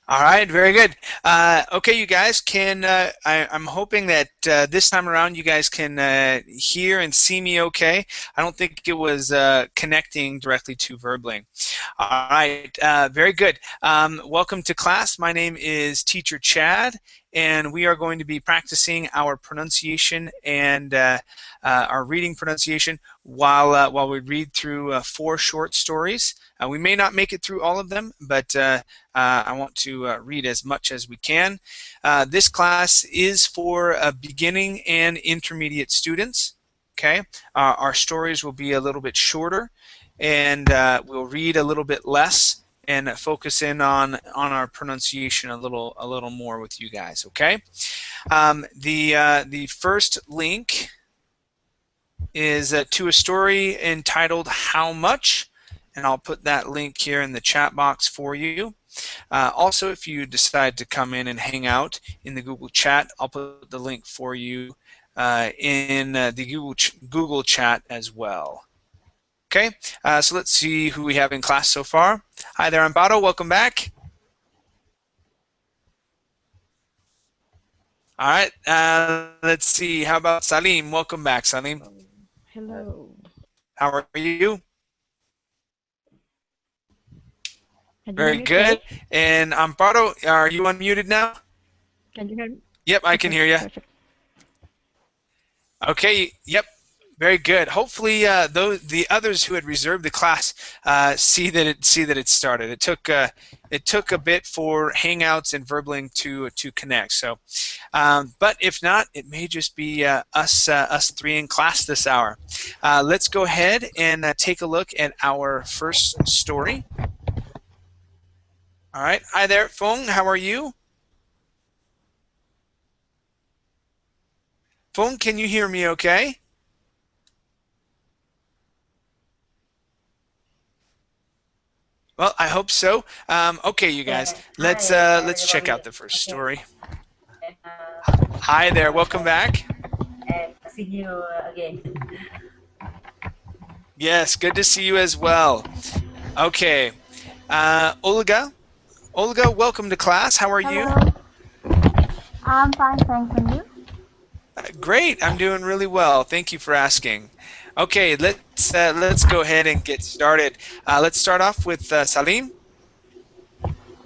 All right, very good. Okay, you guys can, I'm hoping that this time around you guys can hear and see me okay. I don't think it was connecting directly to Verbling. All right, very good. Welcome to class. My name is Teacher Chad, and we are going to be practicing our pronunciation and our reading pronunciation while we read through 4 short stories. We may not make it through all of them, but I want to read as much as we can. This class is for beginning and intermediate students. Okay, our stories will be a little bit shorter, and we'll read a little bit less and focus in on our pronunciation a little more with you guys. Okay, the first link is to a story entitled "How Much," and I'll put that link here in the chat box for you. Also, if you decide to come in and hang out in the Google chat, I'll put the link for you in the Google chat as well. Okay, so let's see who we have in class so far. Hi there, Amparo. Welcome back. All right, let's see. How about Salim? Welcome back, Salim. Hello. How are you? Can you Very hear me good. okay? And Amparo, are you unmuted now? Can you hear me? Yep, I can hear you. Perfect. Okay, yep, very good. Hopefully, the others who had reserved the class see that it started. It took a bit for Hangouts and Verbling to connect. So, but if not, it may just be us three in class this hour. Let's go ahead and take a look at our first story. All right, hi there, Fung. How are you? Fung, can you hear me okay? Well, I hope so. Okay, you guys, let's check out the first story. Hi there, welcome back. See you again. Yes, good to see you as well. Okay, Olga, welcome to class. How are you? I'm fine, thanks. And you? Great, I'm doing really well. Thank you for asking. Okay, let's go ahead and get started. Let's start off with Salim.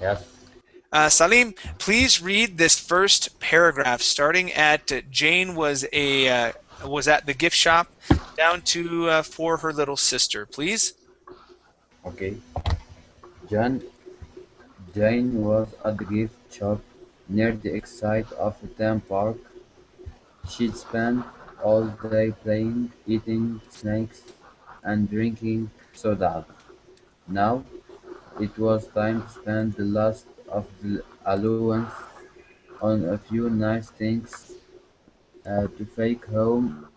Yes. Salim, please read this first paragraph, starting at Jane was at the gift shop, down to for her little sister, please. Okay. Jane was at the gift shop near the exit of the town park. She'd spent all day playing, eating snacks, and drinking soda. Now it was time to spend the last of the allowance on a few nice things to take home.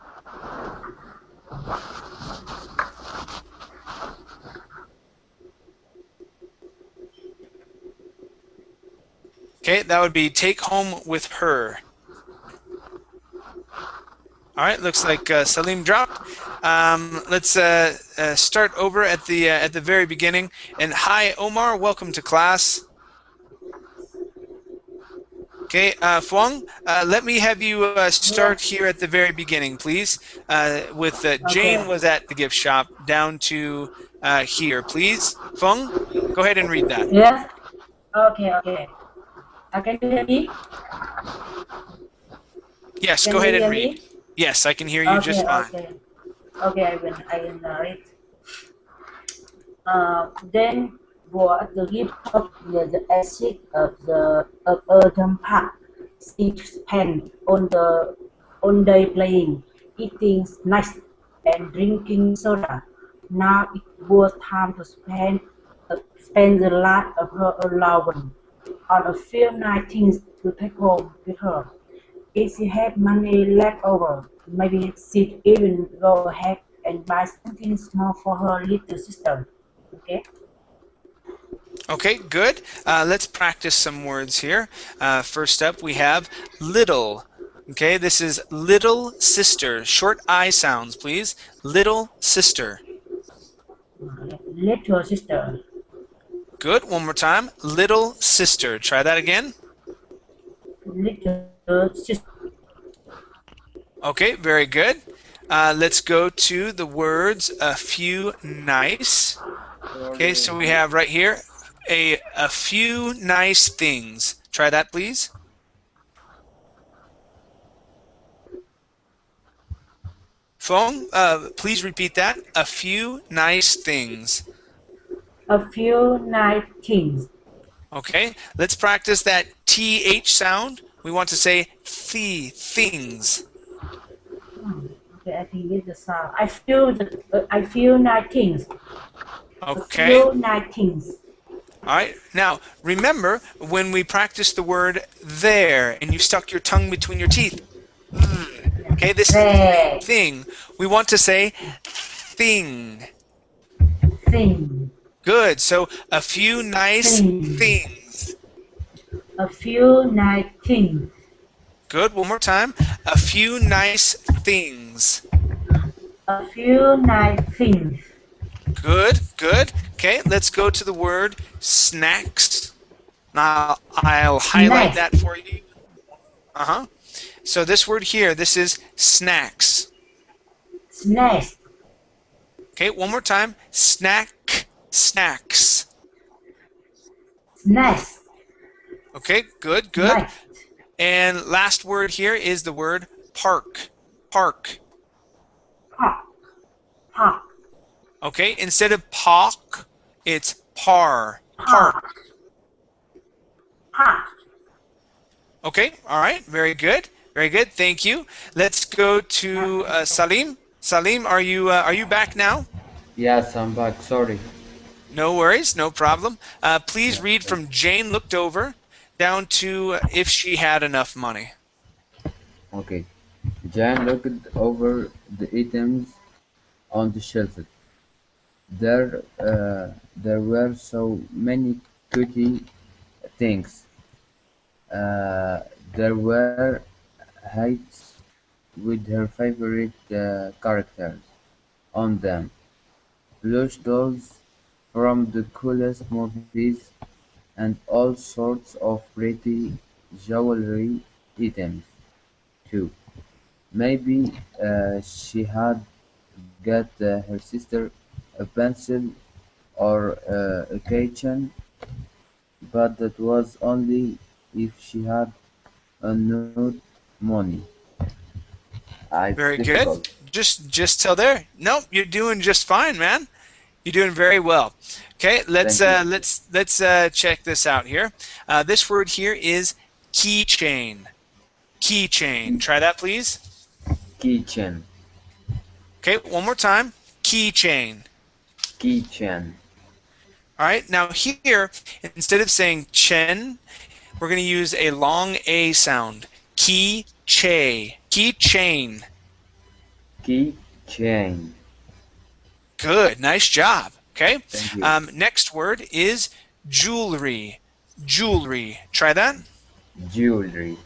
Okay, that would be take home with her. All right, looks like Salim dropped. Let's start over at the very beginning. And hi, Omar. Welcome to class. Okay, Fuang, let me have you start here at the very beginning, please. With Jane was at the gift shop, down to here, please. Fuang, go ahead and read that. Yes. Okay. Can you hear me? Yes, go ahead and read. Yes, I can hear you just fine. Okay, I will read. Then was the gift of the exit of Autumn Park. She spent on day playing, eating snacks, and drinking soda. Now it was time to spend the last of her allowance on a few nice things to take home with her. If she had money left over, maybe she'd even go ahead and buy something small for her little sister. Okay? Okay, good. Let's practice some words here. First up, we have little. Okay, this is little sister. Short I sounds, please. Little sister. Little sister. Good. One more time. Little sister. Try that again. Little sister. Okay, very good. Let's go to the words a few nice. Okay, so we have right here a few nice things. Try that, please. Phone, please repeat that. A few nice things. A few nice things. Okay, let's practice that TH sound. We want to say things. Okay, I think it's the sound. I feel nice things. A Okay. few nice things. All right. Now, remember when we practice the word there and you stuck your tongue between your teeth. Okay, this is the There. same thing. We want to say thing. Thing. Good. So, a few nice Thing. things. A few nice things. Good. One more time. A few nice things. A few nice things. Good. Good. Okay, let's go to the word snacks. Now, I'll highlight Snacks. that for you. Uh-huh. So this word here, this is snacks. Snacks. Okay, one more time. Snack, snacks. Snacks. Okay, good, good. Nice. And last word here is the word park. Park. Park. Park. Okay, instead of park, it's par. Park. Park. Okay, all right, very good. Very good, thank you. Let's go to Salim. Salim, are you back now? Yes, I'm back. Sorry. No worries, no problem. Please Yeah, read thank from Jane looked over down to if she had enough money. Okay. Jan looked over the items on the shelf. There were so many pretty things. Uh, there were hats with her favorite characters on them, plush dolls from the coolest movies, and all sorts of pretty jewelry items too. Maybe she had got her sister a pencil or a keychain, but that was only if she had enough money. It's Very good. difficult. Just till there. Nope, you're doing just fine, man. You're doing very well. Okay, let's Thank you. check this out here. This word here is keychain. Keychain. Try that, please. Keychain. Okay, one more time. Keychain. Keychain. All right, now here, instead of saying chen, we're going to use a long A sound. Keychain. Keychain. Keychain. Good, nice job. Okay, Thank you. next word is jewelry. Jewelry. Try that. Jewelry.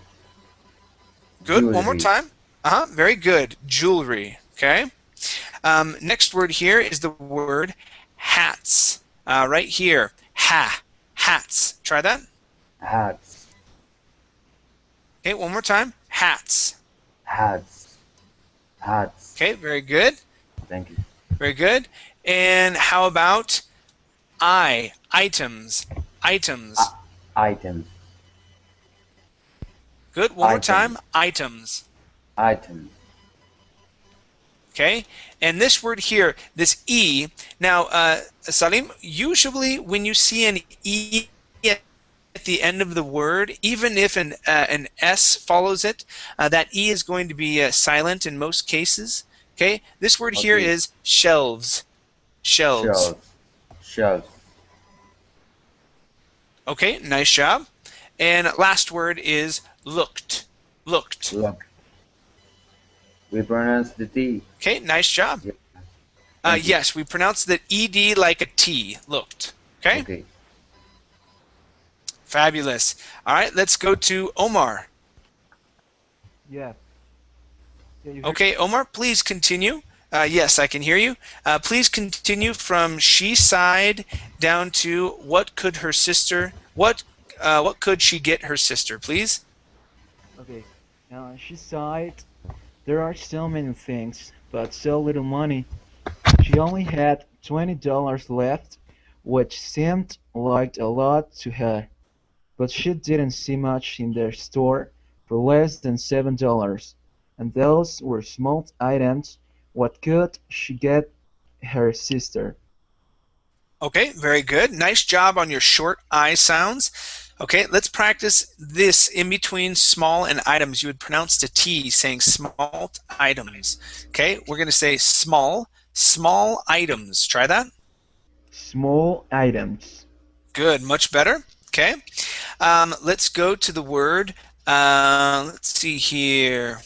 Good, one more Jewelry. time. Very good. Jewelry. Okay. Next word here is the word hats. Right here. Hats. Try that. Hats. Okay, one more time. Hats. Hats. Hats. Okay, very good. Thank you. Very good. And how about items? Items. Items. Good. One more Items. time. Items. Items. Okay. And this word here, this E. Now, Salim, usually when you see an E at the end of the word, even if an S follows it, that E is going to be silent in most cases. Okay. This word here Okay. is shelves. Shelves. Shelves. Shelves. Okay. Nice job. And last word is looked. Looked. Look. We pronounce the T. Okay. Nice job. Yeah. Thank you. Yes, we pronounce the ED like a T. Looked. Okay. Okay. Fabulous. All right. Let's go to Omar. Yes. Yeah, you heard? Okay, Omar, please continue. Yes, I can hear you. Please continue from she sighed down to what could she get her sister, please? Okay. She sighed. There are so many things, but so little money. She only had $20 left, which seemed like a lot to her, but she didn't see much in their store for less than $7, and those were small items. What could she get her sister? Okay, very good. Nice job on your short I sounds. Okay, let's practice this in between small and items. You would pronounce the T saying small items. Okay, we're going to say small items. Try that. Small items. Good, much better. Okay, let's go to the word. Let's see here.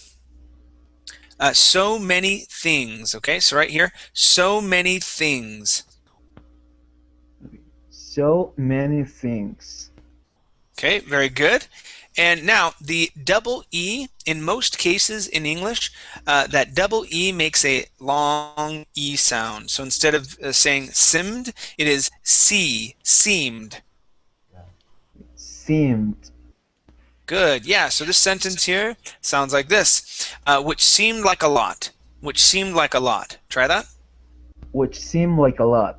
So many things. Okay, so right here, so many things. So many things. Okay, very good. And now the double E, in most cases in English, that double E makes a long E sound. So instead of saying simmed, it is seemed. Seemed. Good, yeah, so this sentence here sounds like this, which seemed like a lot. Which seemed like a lot. Try that. Which seemed like a lot.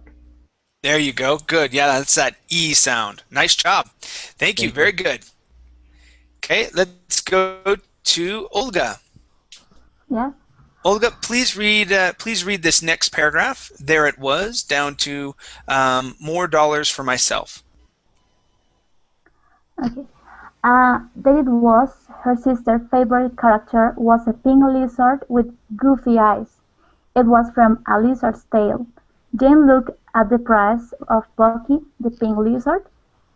There you go. Good. Yeah, that's that E sound. Nice job. Thank you. Very good. Okay, let's go to Olga. Yes. Olga, please read this next paragraph. There it was, down to more dollars for myself. Okay. There it was. Her sister's favorite character was a pink lizard with goofy eyes. It was from A Lizard's Tale. Jane looked at the price of Bucky, the pink lizard.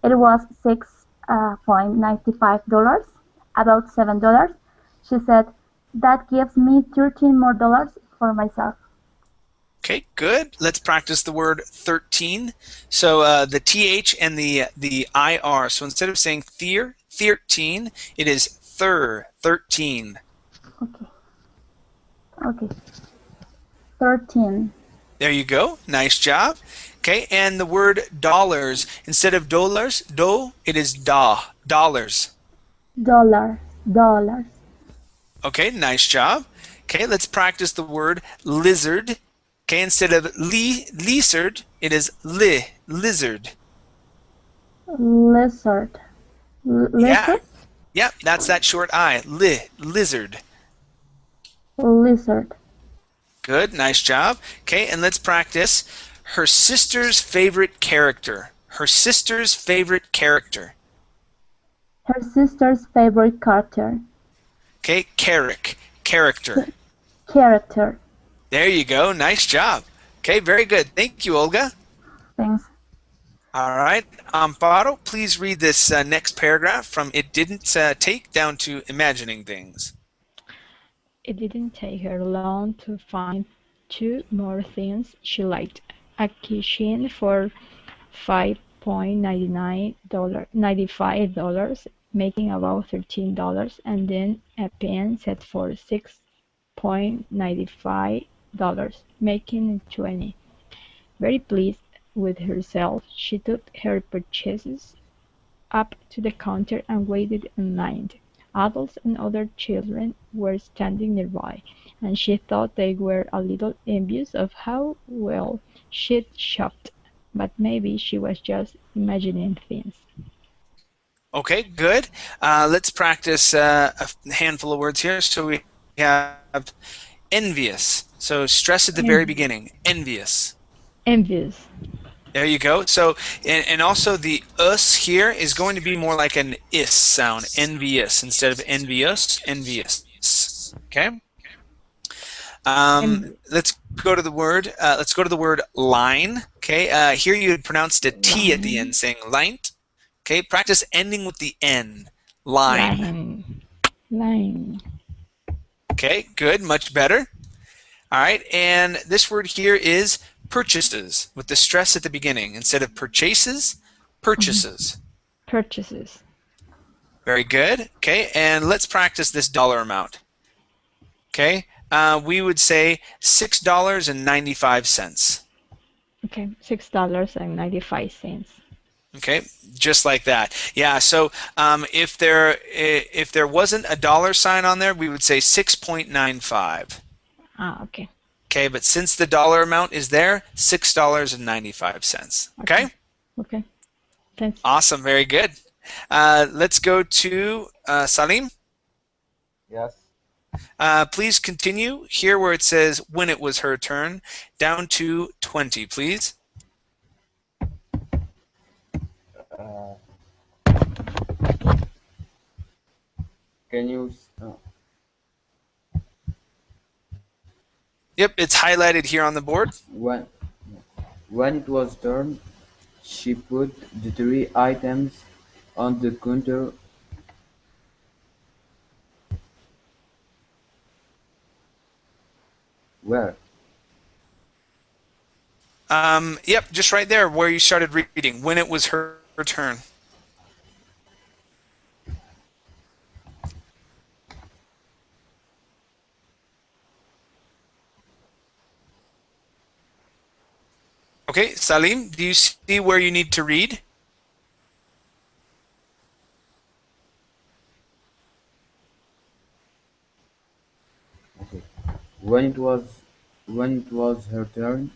It was $6.95, about $7. She said, "That gives me $13 more for myself." Okay, good. Let's practice the word 13. So the TH and the IR. So instead of saying 13, it is 13. Okay. Okay. 13. There you go. Nice job. Okay, and the word dollars, instead of dollars, it is dollars. Dollars. Okay, nice job. Okay, let's practice the word lizard. Okay, instead of lizard, it is lizard. Lizard. Yeah, Lizard? yeah, that's that short I. Lizard. Lizard. Good, nice job. Okay, and let's practice her sister's favorite character. Her sister's favorite character. Her sister's favorite character. Okay, character. Character. There you go. Nice job. Okay, very good. Thank you, Olga. Thanks. All right, Amparo, please read this next paragraph from It Didn't Take down to Imagining Things. It didn't take her long to find two more things she liked. A keychain for $5.95, making about $13, and then a pen set for $6.95, making $20. Very pleased with herself, she took her purchases up to the counter and waited in line. Adults and other children were standing nearby, and she thought they were a little envious of how well she'd shopped, but maybe she was just imagining things. Okay, good. Let's practice a handful of words here. So we have envious. So stress at the very beginning. Envious. Envious. There you go. So, and also the us here is going to be more like an is sound, envious, instead of envious, envious. Okay. Let's go to the word. Let's go to the word line. Okay. Here you pronounced a T at the end, saying line. Okay. Practice ending with the N. Line. Line. Okay. Good. Much better. All right. And this word here is purchases, with the stress at the beginning. Instead of purchases, purchases. Purchases. Very good. Okay, and let's practice this dollar amount. Okay, we would say $6.95. Okay, $6.95. Okay, just like that. Yeah. So if there wasn't a dollar sign on there, we would say 6.95. Okay. Okay, but since the dollar amount is there, $6.95. Okay. Okay. Thanks. Awesome. Very good. Let's go to Salim. Yes. Please continue here where it says when it was her turn, down to 20, please. Uh, can you? Yep, it's highlighted here on the board. When it was turned, she put the three items on the counter. Where? Yep, just right there where you started reading. When it was her turn. Okay, Salim, do you see where you need to read? Okay. When it was her turn,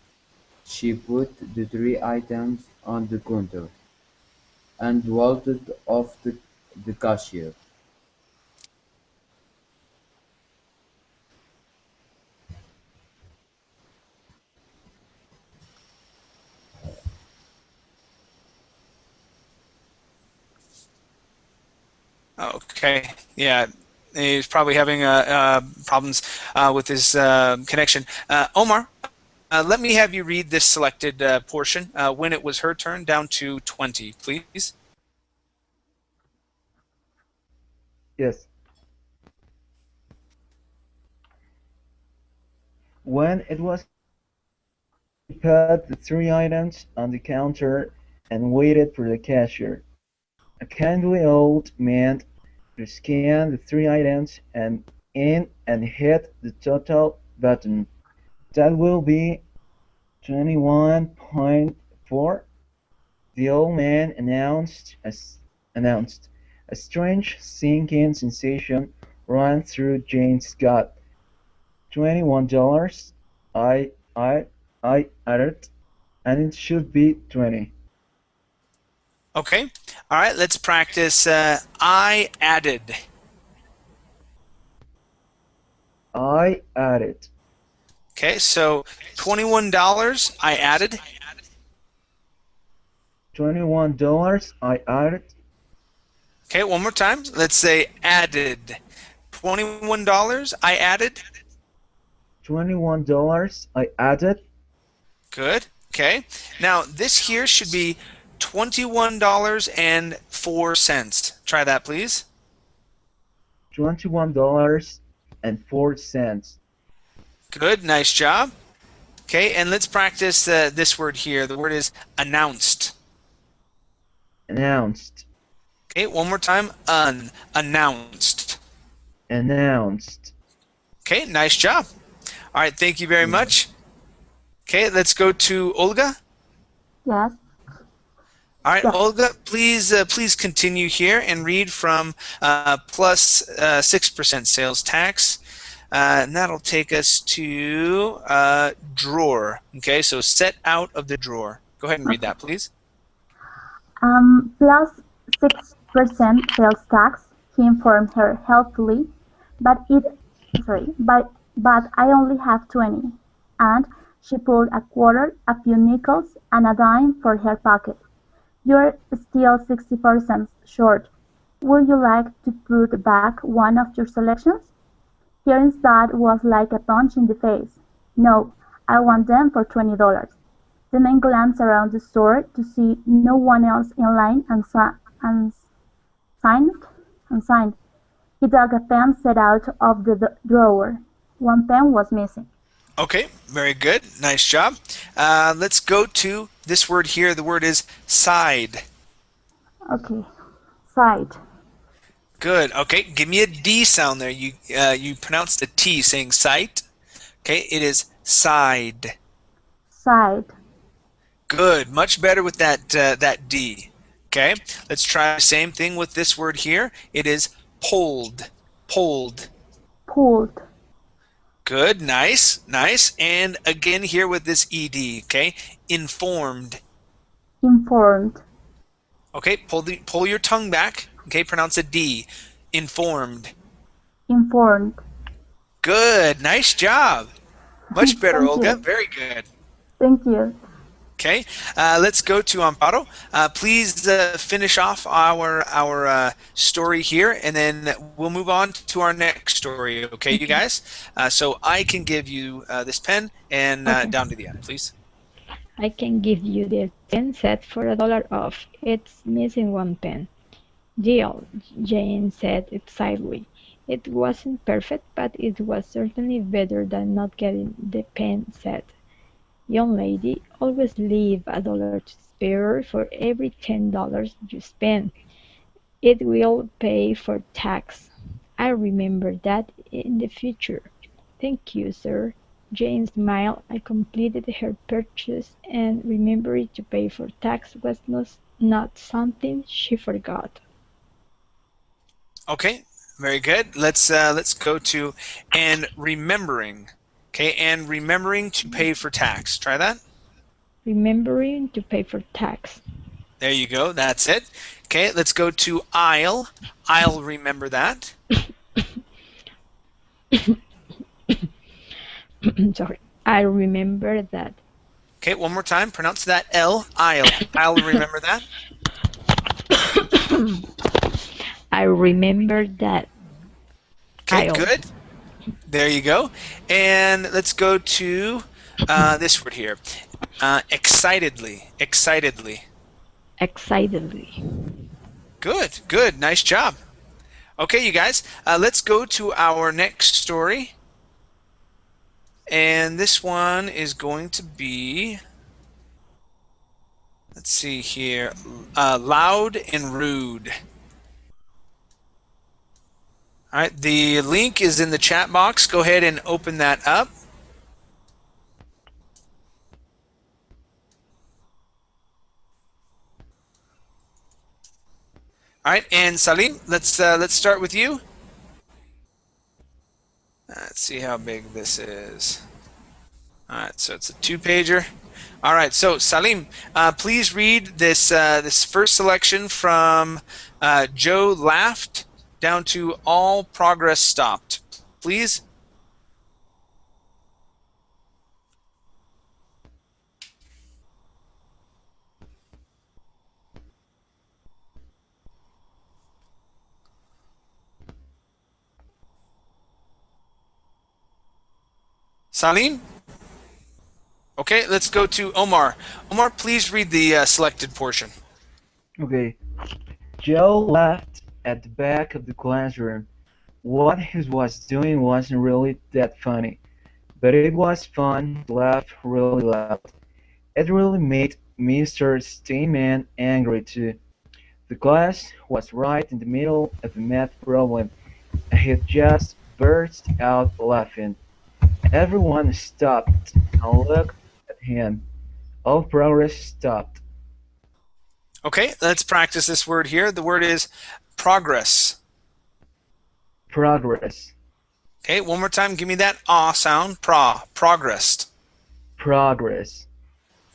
she put the three items on the counter and warded off the cashier. Okay, yeah, he's probably having problems with his connection. Omar, let me have you read this selected portion. When it was her turn, down to 20, please. Yes. When it was he put the three items on the counter and waited for the cashier. A kindly old man to scan the three items and hit the total button. That will be 21.4. The old man announced. A strange sinking sensation ran through Jane's gut. $21. I added, and it should be 20. Okay, all right, let's practice I added. I added. Okay, so $21 I added. $21 I added. Okay, one more time. Let's say added. $21 I added. $21 I added. Good. Okay. Now this here should be $21.04. Try that, please. $21.04. Good. Nice job. Okay, and let's practice this word here. The word is announced. Announced. Okay, one more time. Announced. Announced. Okay, nice job. All right, thank you very much. Okay, let's go to Olga. Yes. All right, Yes. Olga, please continue here and read from plus 6% sales tax. And that'll take us to drawer. Okay, so set out of the drawer. Go ahead and read that, please. Plus 6% sales tax, he informed her helpfully, but but I only have 20. And she pulled a quarter, a few nickels, and a dime for her pocket. You're still 60% short. Would you like to put back one of your selections? Hearing that was like a punch in the face. No, I want them for $20. The man glanced around the store to see no one else in line and signed. He took a pen set out of the drawer. One pen was missing. Okay, very good. Nice job. Let's go to this word here. The word is side. Okay, side. Good. Okay, give me a D sound there. You pronounce the T, saying sight. Okay, it is side. Side. Good. Much better with that D. Okay, let's try the same thing with this word here. It is pulled. Pulled. Pulled. Good. Nice. Nice. And again here with this ed. Okay, informed. Informed. Okay, pull your tongue back. Okay, pronounce a D. Informed. Informed. Good. Nice job. Much better, Thank Olga. you. Very good. Thank you. Okay, let's go to Amparo. Please finish off our story here, and then we'll move on to our next story. Okay, you guys. So I can give you this pen and Okay. down to the end, please. I can give you the pen set for $1 off. It's missing one pen. Deal, Jane said excitedly. It wasn't perfect, but it was certainly better than not getting the pen set. Young lady, always leave $1 to spare for every $10 you spend. It will pay for tax. I'll remember that in the future. Thank you, sir. Jane smiled. I completed her purchase, and remembering to pay for tax was not something she forgot. Okay, very good. Let's go to and remembering. Okay, and remembering to pay for tax. Try that. Remembering to pay for tax. There you go. That's it. Okay, let's go to I'll. I'll remember that. Sorry. I remember that. Okay, one more time. Pronounce that L. I'll. I'll remember that. I remember that. Okay, I'll. good. There you go. And let's go to this word here. Excitedly. Excitedly. Excitedly. Good, good. Nice job. Okay, you guys, let's go to our next story. And this one is going to be, let's see here, loud and rude. All right, the link is in the chat box. Go ahead and open that up. All right, and Salim, let's start with you. Let's see how big this is. All right, so it's a 2-pager. All right, so Salim, please read this this first selection from Joe laughed down to all progress stopped. Please. Salim? Okay, let's go to Omar. Omar, please read the selected portion. Okay. Joe laughed at the back of the classroom. What he was doing wasn't really that funny, but it was fun to laugh really loud. It really made Mr. Steinman angry too. The class was right in the middle of a math problem, and he just burst out laughing. Everyone stopped and looked at him. All progress stopped. Okay, let's practice this word here. The word is progress. Progress. Okay, one more time. Give me that ah sound. Progressed. Progress.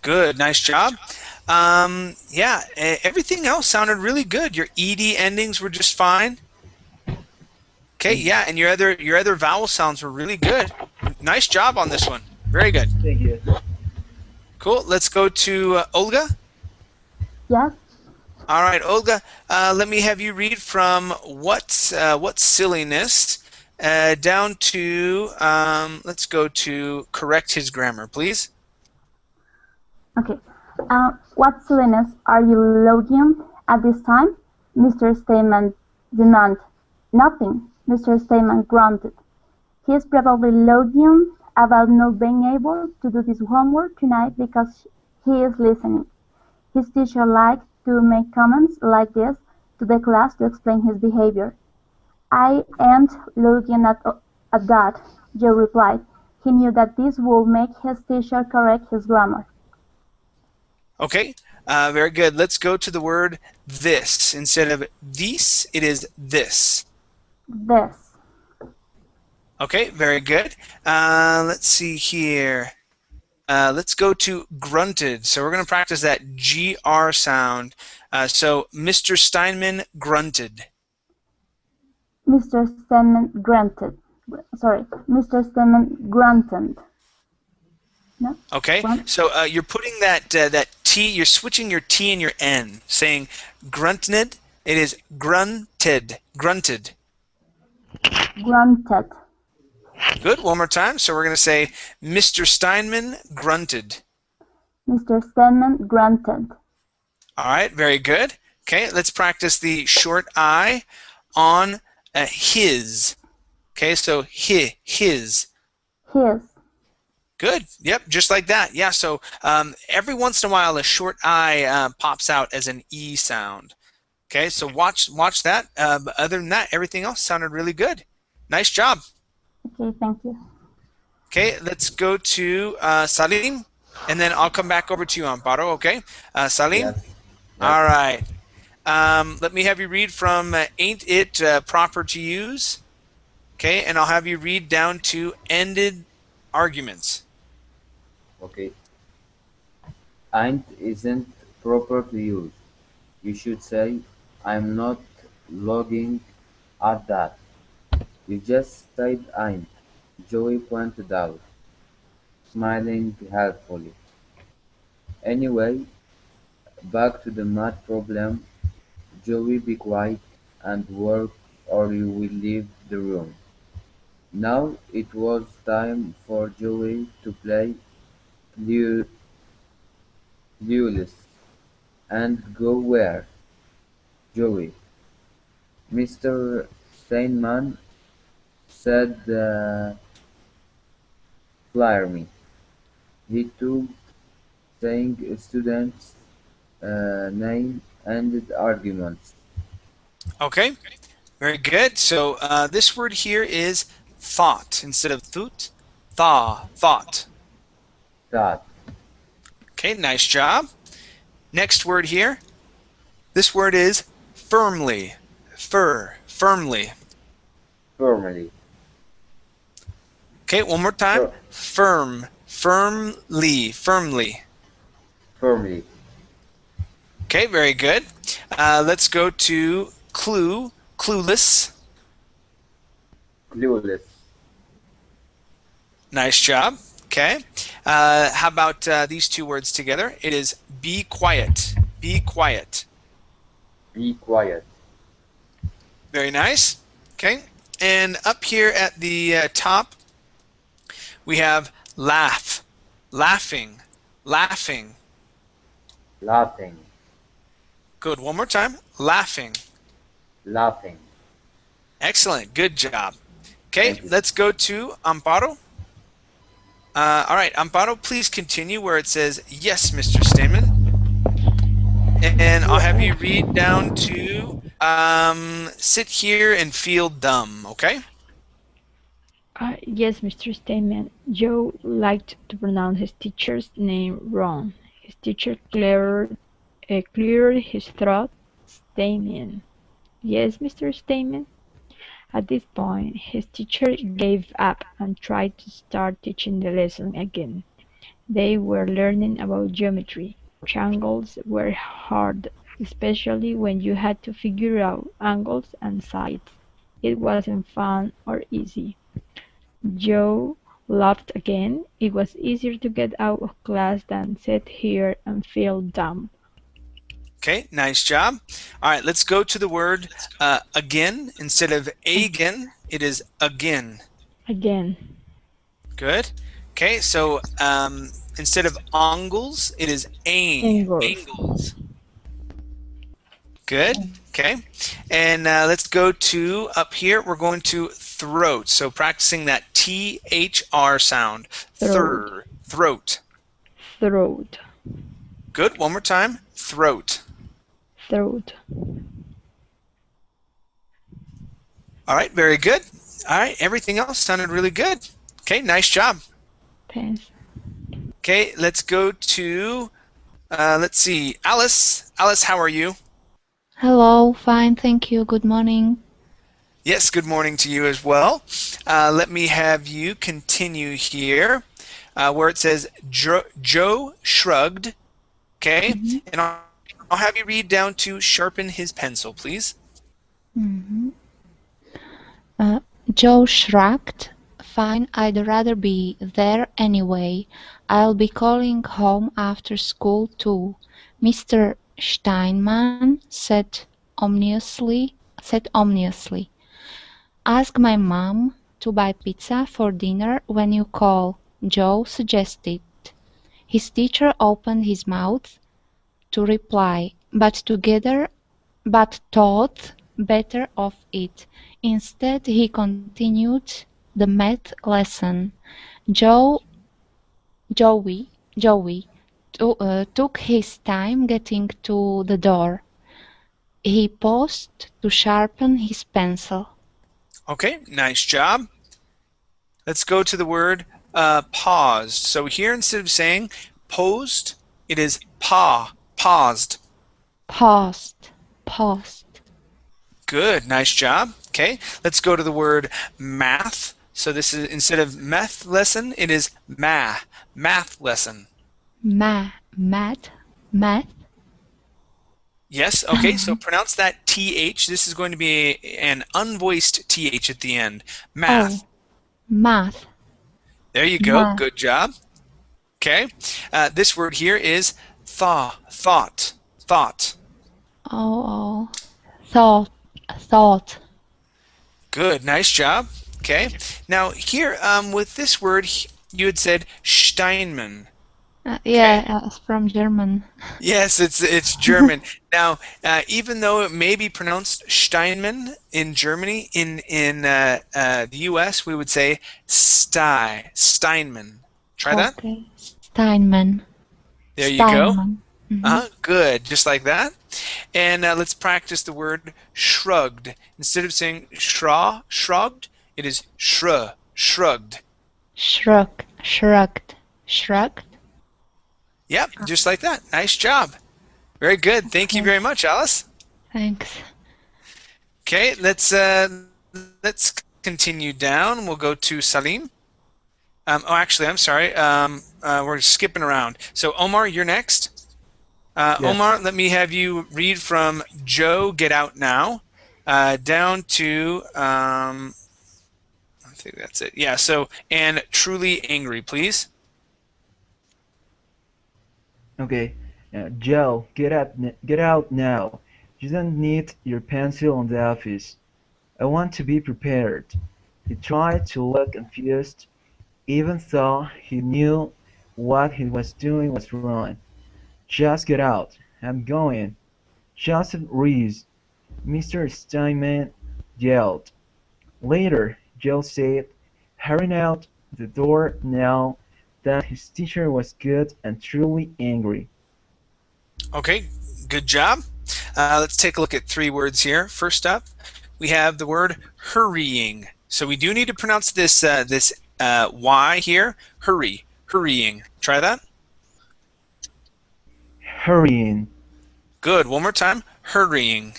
Good, nice job. Yeah, everything else sounded really good. Your ed endings were just fine. Okay, yeah, and your other vowel sounds were really good. Nice job on this one. Very good. Thank you. Cool. Let's go to Olga. Yes. All right, Olga. Let me have you read from what silliness down to let's go to correct his grammar, please. Okay. What silliness are you logging at this time? Mr. Steinman demanded. Nothing, Mr. Steinman grunted. He's probably logging about not being able to do his homework tonight because he is listening. His teacher liked to make comments like this to the class to explain his behavior. I ain't looking at that, Joe replied. He knew that this would make his teacher correct his grammar. Okay, very good. Let's go to the word this. Instead of this, it is this. This. Okay, very good. Let's see here. Let's go to grunted. So we're going to practice that GR sound. So Mr. Steinman grunted. Mr. Steinman grunted. Mr. Steinman grunted. No? Okay, Grunt? so you're putting that T, you're switching your T and your N, saying grunted, it is grunted, grunted. Grunted. Good, one more time. So we're going to say Mr. Steinman grunted. Mr. Steinman grunted. All right, very good. Okay, let's practice the short I on his. Okay, so his. His. Good. Yep, just like that. Yeah, so every once in a while a short I pops out as an E sound. Okay, so watch that. But other than that, everything else sounded really good. Nice job. Okay, thank you. Okay, let's go to Salim, and then I'll come back over to you, Amparo, okay? Salim? Yes. All Yes. right. Let me have you read from Ain't It Proper to Use? Okay, and I'll have you read down to ended arguments. Okay. Ain't isn't proper to use. You should say, I'm not logging at that. You just said ain't, Joey pointed out, smiling helpfully. Anyway, back to the math problem. Joey, be quiet and work or you will leave the room. Now it was time for Joey to play Clueless and go where? Joey. Mr. Steinman said fire me. He took saying students' name ended arguments. Okay, very good. So this word here is thought instead of thoot. Thought. That Okay, nice job. Next word here. This word is firmly. Firmly. firmly. Okay, one more time. Fir- Firmly. firmly. Okay, very good. Let's go to clueless. Clueless. Nice job. Okay. How about these two words together? It is be quiet. Be quiet. Be quiet. Very nice. Okay. And up here at the top, we have laugh. Laughing. Laughing. Good. One more time. Laughing. Laughing. Excellent. Good job. Okay, Thank you. let's go to Amparo. All right, Amparo, please continue where it says, yes, Mr. Steinman. And I'll have you read down to sit here and feel dumb, okay? Yes, Mr. Steinman. Joe liked to pronounce his teacher's name wrong. His teacher cleared his throat. Steinman. Yes, Mr. Steinman. At this point, his teacher gave up and tried to start teaching the lesson again. They were learning about geometry. Triangles were hard, especially when you had to figure out angles and sides. It wasn't fun or easy. Joe laughed again. It was easier to get out of class than sit here and feel dumb. Okay, nice job. All right, let's go to the word again. Instead of again, it is again. Again. Good. Okay, so instead of angles, it is angles. Good. Okay. And let's go to up here. We're going to throat. So practicing that THR sound. Throat. Throat. Throat. Good. One more time. Throat. Throat. All right, very good. All right, everything else sounded really good. Okay, nice job. Thanks. Okay, let's go to, let's see, Alice. Alice, how are you? Hello, fine, thank you. Good morning. Yes, good morning to you as well. Let me have you continue here where it says Joe shrugged. Okay, Mhm. and I'll have you read down to sharpen his pencil, please. Mhm. Uh, Joe shrugged. Fine, I'd rather be there anyway. I'll be calling home after school too. Mr. Steinman said ominously. Ask my mom to buy pizza for dinner when you call, Joe suggested. His teacher opened his mouth to reply, but thought better of it. Instead he continued the math lesson. Joe Joey took his time getting to the door. He paused to sharpen his pencil. Okay, nice job. Let's go to the word paused. So here, instead of saying posed, it is paused. Paused. Good, nice job. Okay, let's go to the word math. So this is, instead of meth lesson, it is math lesson. Math. Yes, okay, so pronounce that TH. This is going to be an unvoiced TH at the end. Math. Oh, math. There you go. Math. Good job. Okay, this word here is thought. Oh, thought. Good, nice job. Okay, now here with this word, you had said Steinman. Okay. Yeah, it's from German. Yes, it's German. Now, even though it may be pronounced Steinman in Germany, in the U.S. we would say Steinman. Try that. Okay. Steinman. There you go. Mhm. Good, just like that. And let's practice the word shrugged. Instead of saying shrugged, it is shrugged. Shrugged. Yep, just like that. Nice job. Very good. Thank you Okay. very much, Alice. Thanks. Okay, let's continue down. We'll go to Salim. Oh, actually, I'm sorry. We're skipping around. So, Omar, you're next. Yes. Omar, let me have you read from Joe, Get Out Now, down to, I think that's it. Yeah, so, and Truly Angry, please. Okay. Joe, get out now. You don't need your pencil in the office. I want to be prepared. He tried to look confused, even though he knew what he was doing was wrong. Just get out. I'm going. Joseph Reese, Mr. Steinman yelled. Later, Joe said, hurrying out the door now that his teacher was good and truly angry. Okay, good job. Let's take a look at three words here. First up, we have the word hurrying. So we do need to pronounce this Y here. Hurrying. Try that. Hurrying, Good. One more time. Hurrying.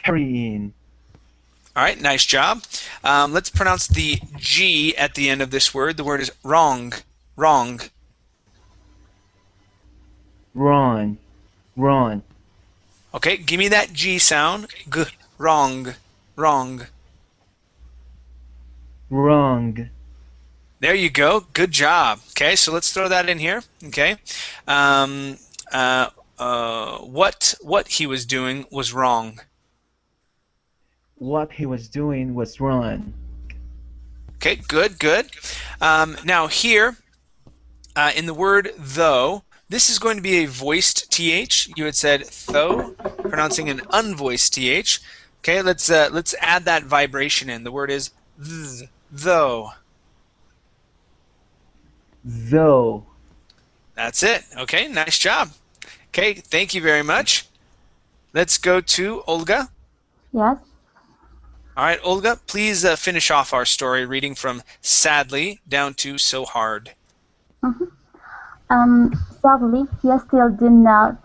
hurrying, All right, nice job. Let's pronounce the G at the end of this word. The word is wrong. wrong, wrong, Okay, give me that G sound. G. Wrong. wrong, There you go. Good job. Okay, so let's throw that in here. Okay. What he was doing was wrong. what he was doing was wrong. Okay, good. Now here, in the word though, this is going to be a voiced th. You had said though, pronouncing an unvoiced th. Okay, let's add that vibration in. The word is though. Though, That's it. Okay, nice job. Okay, thank you very much. Let's go to Olga. Yes. All right, Olga, please finish off our story reading from sadly down to so hard. Mhm. Sadly, he still did not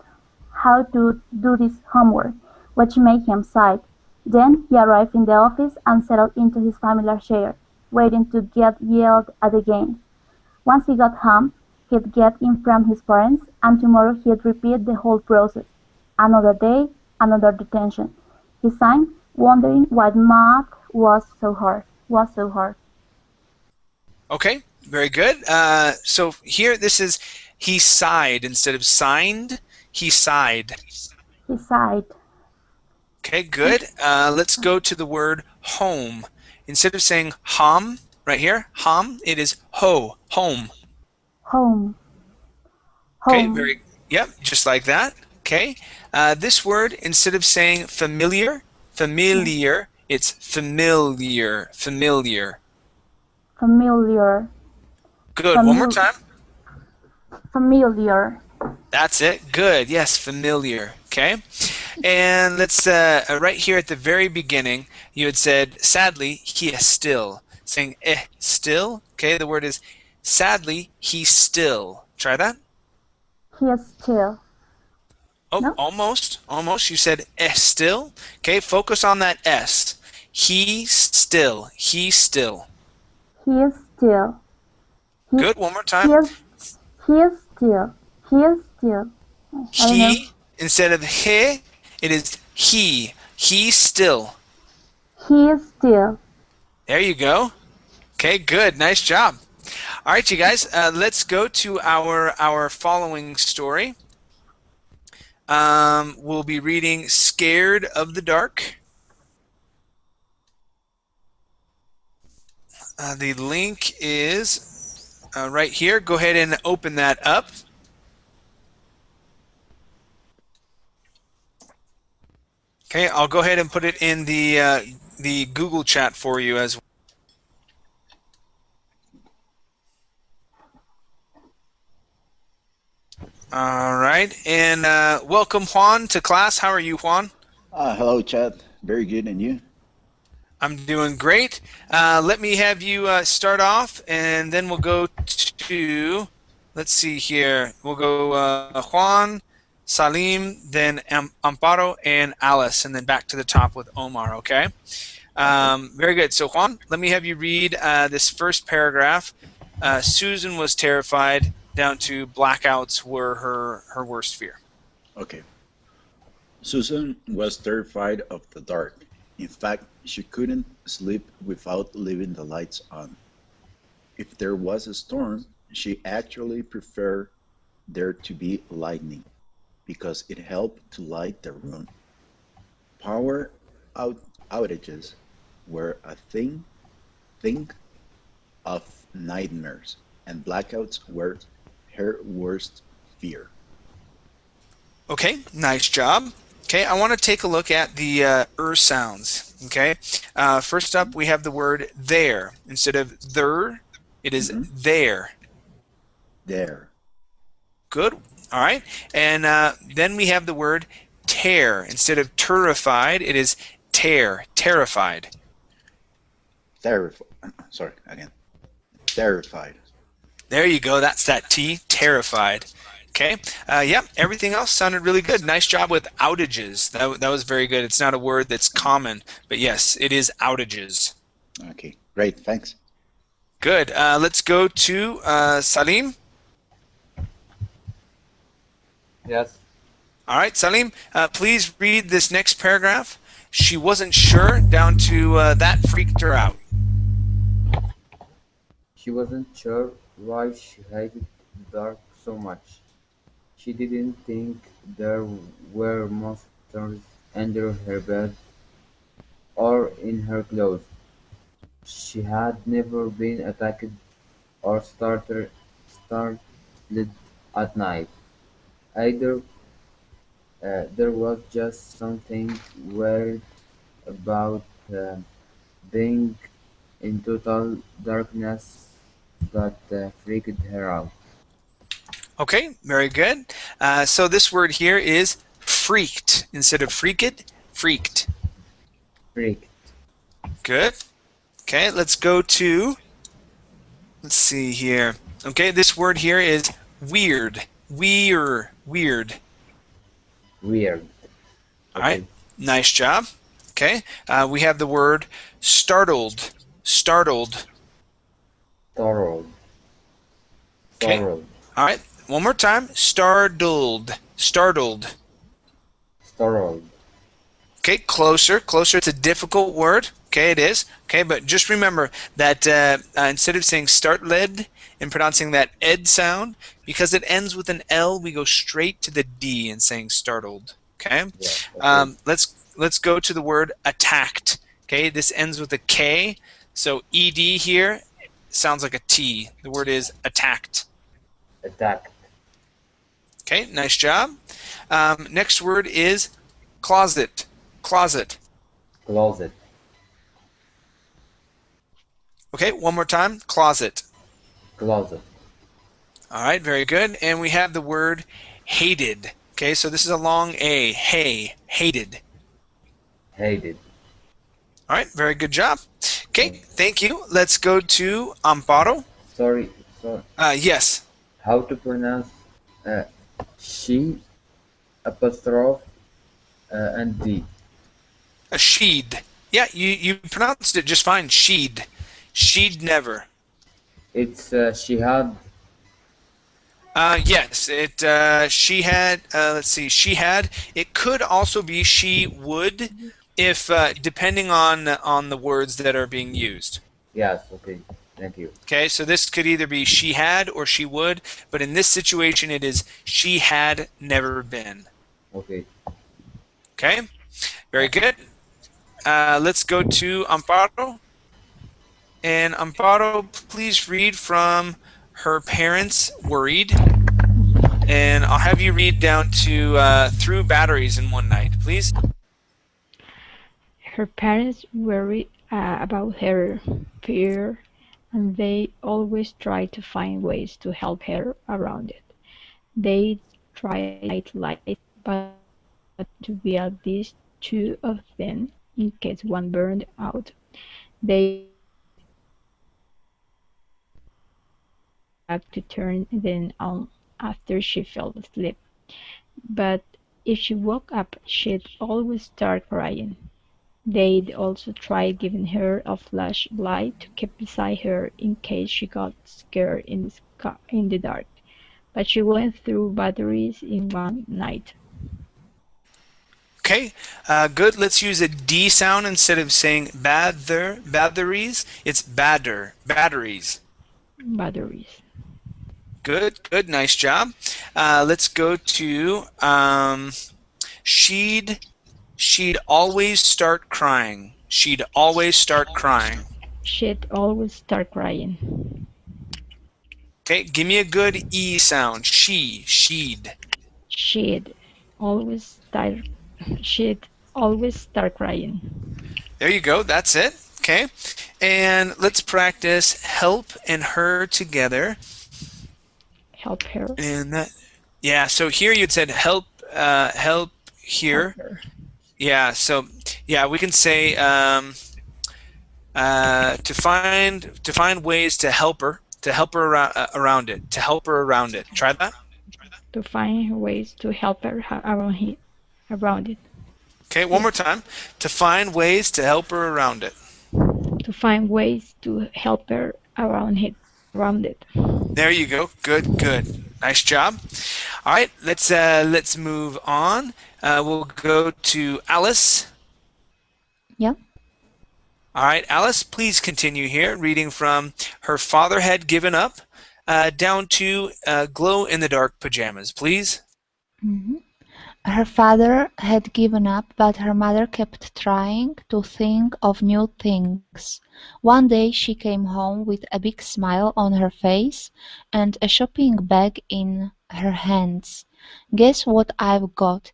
how to do his homework, which made him sigh. Then he arrived in the office and settled into his familiar chair, waiting to get yelled at again. Once he got home, he'd get in from his parents, and tomorrow he'd repeat the whole process. Another day, another detention. He sighed, wondering why math was so hard. Okay, very good. So here, this is he sighed instead of signed. He sighed. He sighed. Okay, good. Let's go to the word home. Instead of saying hom, right here, hom, it is ho, home. Home. Okay, Home. yep, just like that. Okay, this word, instead of saying familiar, it's familiar, familiar. Familiar. Good. One more Famil- time. familiar. That's it. Good. Yes, familiar. Okay. And let's right here at the very beginning, you had said sadly he is still, saying still. Okay. The word is sadly he still. Try that. He is still. Oh, No? almost. You said still. Okay. Focus on that s. He still. He still. He is still. Good. One more He time. is he is still. He is still. I don't know. He instead of he, it is he. He still. He is still. There you go. Okay, good. Nice job. All right, you guys, let's go to our following story. We'll be reading Scared of the Dark. The link is right here. Go ahead and open that up. Okay, I'll go ahead and put it in the Google chat for you as well. All right, and welcome Juan to class. How are you, Juan? Hello, Chad. Very good, and you? I'm doing great. Let me have you start off, and then we'll go to, let's see here. We'll go Juan, Salim, then Amparo, and Alice, and then back to the top with Omar, okay? Very good. So, Juan, let me have you read this first paragraph. Susan was terrified down to blackouts were her worst fear. Okay. Susan was terrified of the dark. In fact, she couldn't sleep without leaving the lights on. If there was a storm, she actually preferred there to be lightning because it helped to light the room. Power outages were a thing of nightmares, and blackouts were her worst fear. Okay, nice job. Okay, I want to take a look at the sounds. Okay, first up we have the word there. Instead of there, it is there. There. Good. All right, and then we have the word tear. Instead of terrified, it is tear, terrified. Sorry, again. Terrified. There you go. That's that T, terrified. Okay. Yep. Everything else sounded really good. Nice job with outages. That was very good. It's not a word that's common, but yes, it is outages. Okay, great. Thanks. Good. Let's go to Salim. Yes. All right, Salim. Please read this next paragraph. She wasn't sure down to that freaked her out. She wasn't sure why she hated the dark so much. She didn't think there were monsters under her bed or in her clothes. She had never been attacked or startled at night. Either there was just something weird about being in total darkness that freaked her out. Okay, very good. So this word here is freaked. Instead of freaked, freaked. Freaked. Good. Okay, let's go to, let's see here. Okay, this word here is weird. Weird. Weird. All right, Okay. nice job. Okay, we have the word startled. Startled. Startled. Okay, Startled. all right, one more time. Startled. Startled. Startled. Okay, closer. It's a difficult word. Okay, it is. Okay, but just remember that instead of saying startled and pronouncing that ed sound, because it ends with an L, we go straight to the D in saying startled. Okay, Yeah. Okay. let's go to the word attacked. Okay, this ends with a K, so ed here sounds like a T. The word is attacked. Attacked. Okay, nice job. Next word is closet. Closet. Closet. Okay, one more time. Closet. Closet. All right, very good. And we have the word hated. Okay, so this is a long A. Hey, hated. Hated. All right, very good job. Okay, Um, thank you. Let's go to Amparo. sorry. Sorry. Yes, How to pronounce uh, she apostrophe and D? a she'd. Yeah, you pronounced it just fine. She'd. She'd never. It's she had. Yes, it. She had. Let's see. She had. It could also be she would, if depending on the words that are being used. Yes. Okay. Thank you. Okay, so this could either be she had or she would, but in this situation it is she had never been. Okay. Okay, very good. Let's go to Amparo. And Amparo, please read from her parents worried. And I'll have you read down to through batteries in one night, please. Her parents worry about her fear, and they always try to find ways to help her around it. They try lights, but to be at least two of them in case one burned out. They have to turn them on after she fell asleep. But if she woke up, she'd always start crying. They'd also try giving her a flashlight to keep beside her in case she got scared in the dark. But she went through batteries in one night. Okay, good. Let's use a D sound instead of saying batteries. It's batteries. Batteries. Good, nice job. Let's go to she'd always start crying. She'd always start crying. She'd always start crying. Okay, give me a good E sound. She'd. She'd always start. She'd always start crying. There you go. That's it. Okay, and let's practice help and her together. Help her. And that, yeah. So here you said help, help here. Help her. Yeah. So yeah, we can say to find ways to help her around it, to help her around it. Try that. To find ways to help her around it. Okay, one more time. To find ways to help her around it. To find ways to help her around it. There you go. Good. Nice job. All right, let's move on. We'll go to Alice. Yeah. All right, Alice, please continue here, reading from her father had given up down to glow-in-the-dark pajamas, please. Mhm. Her father had given up, but her mother kept trying to think of new things. One day she came home with a big smile on her face and a shopping bag in her hands. "Guess what I've got?"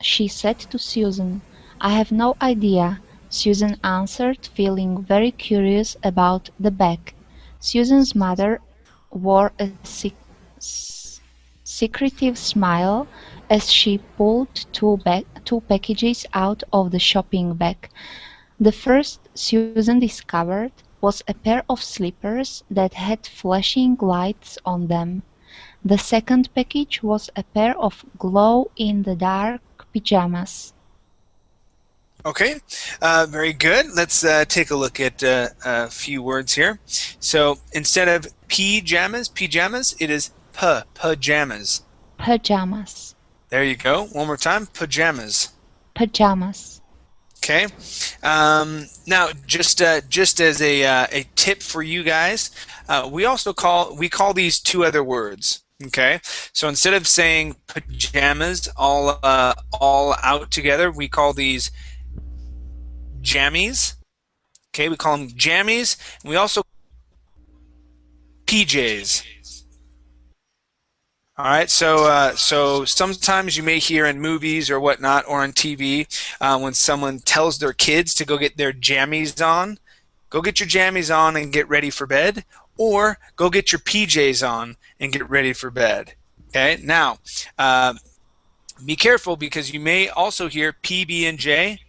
she said to Susan. "I have no idea," Susan answered, feeling very curious about the bag. Susan's mother wore a secretive smile as she pulled two packages out of the shopping bag. The first Susan discovered was a pair of slippers that had flashing lights on them. The second package was a pair of glow-in-the-dark pajamas. Okay, very good. Let's take a look at a few words here. So instead of pajamas, it is pajamas. Pajamas. There you go. One more time, pajamas. Pajamas. Okay. Now, just as a tip for you guys, we call these two other words. Okay. So instead of saying pajamas all out together, we call these jammies. Okay, we call them jammies. And we also PJs. All right, so sometimes you may hear in movies or whatnot or on TV when someone tells their kids to go get their jammies on, go get your jammies on and get ready for bed, or go get your PJs on and get ready for bed. Okay, now be careful because you may also hear PB&J.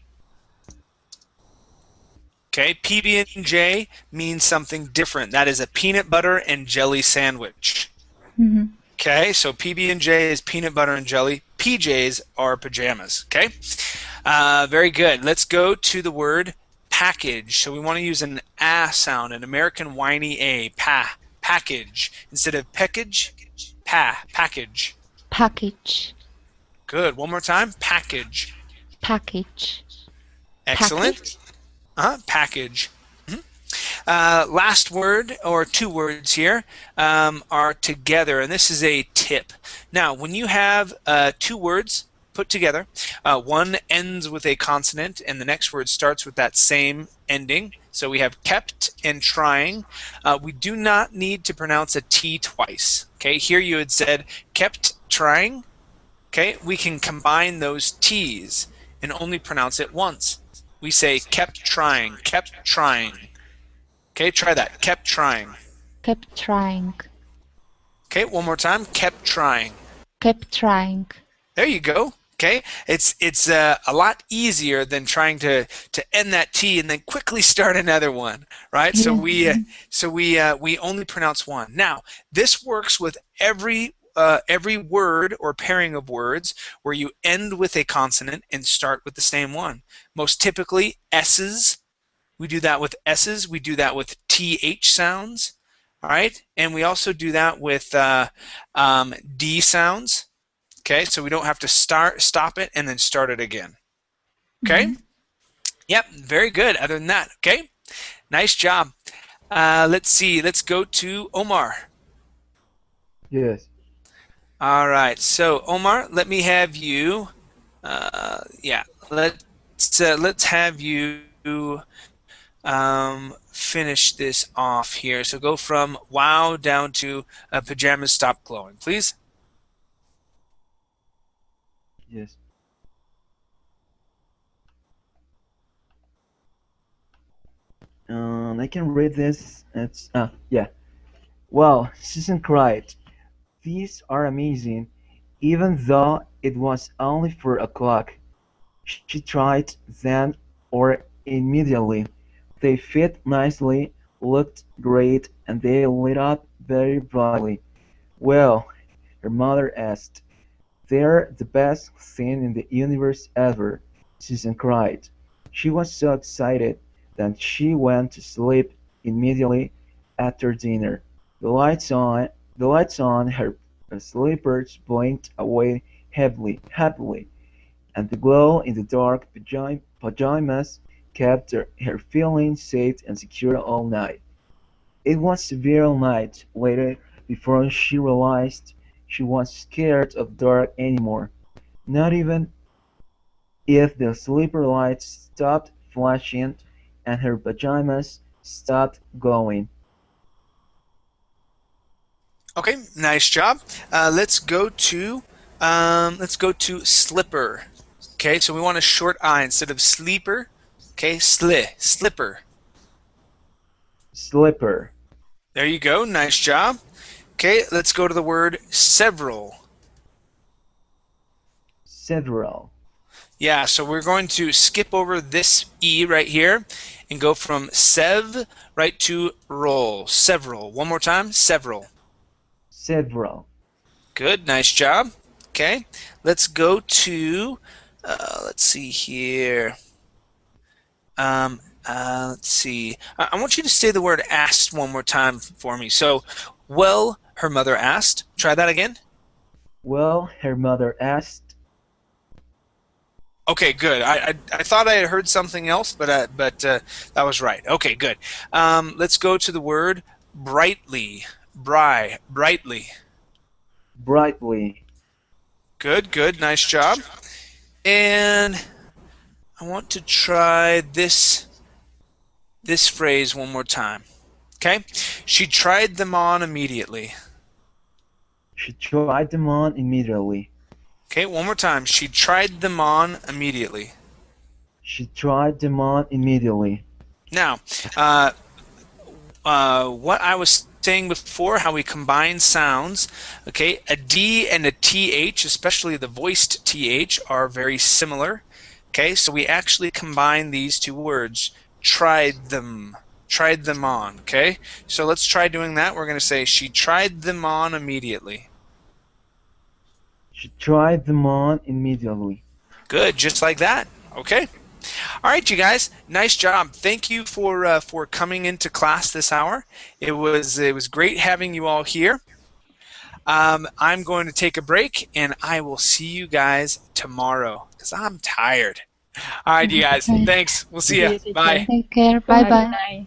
Okay, PB&J means something different. That is a peanut butter and jelly sandwich. Mm-hmm. Okay, so PB&J is peanut butter and jelly. PJs are pajamas. Okay, very good. Let's go to the word package. So we want to use an ah sound, an American whiny A. Package instead of package. Package. Package. Good. One more time. Package. Package. Excellent. Package. Last word, or two words here, are together, and this is a tip. Now, when you have two words put together, one ends with a consonant, and the next word starts with that same ending. So we have kept and trying. We do not need to pronounce a T twice. Okay, here you had said kept trying. Okay, we can combine those T's and only pronounce it once. We say kept trying, kept trying. Okay, try that. Kept trying. Kept trying. Okay, one more time. Kept trying. Kept trying. There you go. Okay, it's a lot easier than trying to end that T and then quickly start another one, right? So we only pronounce one. Now this works with every word or pairing of words where you end with a consonant and start with the same one. Most typically S's. We do that with S's. We do that with TH sounds. All right, and we also do that with D sounds. Okay, so we don't have to stop it, and then start it again. Okay? Mm-hmm. Yep, very good. Other than that, okay? Nice job. Let's see. Let's go to Omar. Yes. All right. So, Omar, let me have you. Let's have you finish this off here. So go from wow down to pajamas stop glowing, please. Yes. I can read this. It's yeah. Wow, Susan cried. These are amazing, even though it was only 4 o'clock. She tried then or immediately. They fit nicely, looked great, and they lit up very brightly. Well, her mother asked. They're the best thing in the universe ever, Susan cried. She was so excited that she went to sleep immediately after dinner. The lights on her slippers blinked away happily, and the glow in the dark pajamas kept her feeling safe and secure all night. It was several nights later before she realized she wasn't scared of dark anymore, not even if the sleeper lights stopped flashing and her pajamas stopped glowing. Okay, nice job. Let's go to slipper. Okay, so we want a short I instead of sleeper. Okay, slipper. Slipper. There you go. Nice job. Okay, let's go to the word several. Several. Yeah, so we're going to skip over this E right here and go from sev right to roll. Several. One more time. Several. Several. Good. Nice job. Okay. Let's go to, let's see here. Let's see. I want you to say the word asked one more time for me. So, well, her mother asked. Try that again. Well, her mother asked. Okay, good. I thought I had heard something else, but that was right. Okay, good. Let's go to the word brightly. Brightly. Brightly. Good, good. Nice job. And I want to try this phrase one more time. Okay? She tried them on immediately. She tried them on immediately. Okay, one more time. She tried them on immediately. She tried them on immediately. Now, what I was saying before, how we combine sounds, okay, a D and a TH, especially the voiced TH, are very similar. Okay, so we actually combine these two words. Tried them on. Okay, so let's try doing that. We're going to say she tried them on immediately. She tried them on immediately. Good, just like that. Okay. All right, you guys. Nice job. Thank you for coming into class this hour. It was great having you all here. I'm going to take a break, and I will see you guys tomorrow because I'm tired. All right, you guys. Okay. Thanks. We'll see See you. you, teacher. Bye. Take care. Bye Bye bye. bye.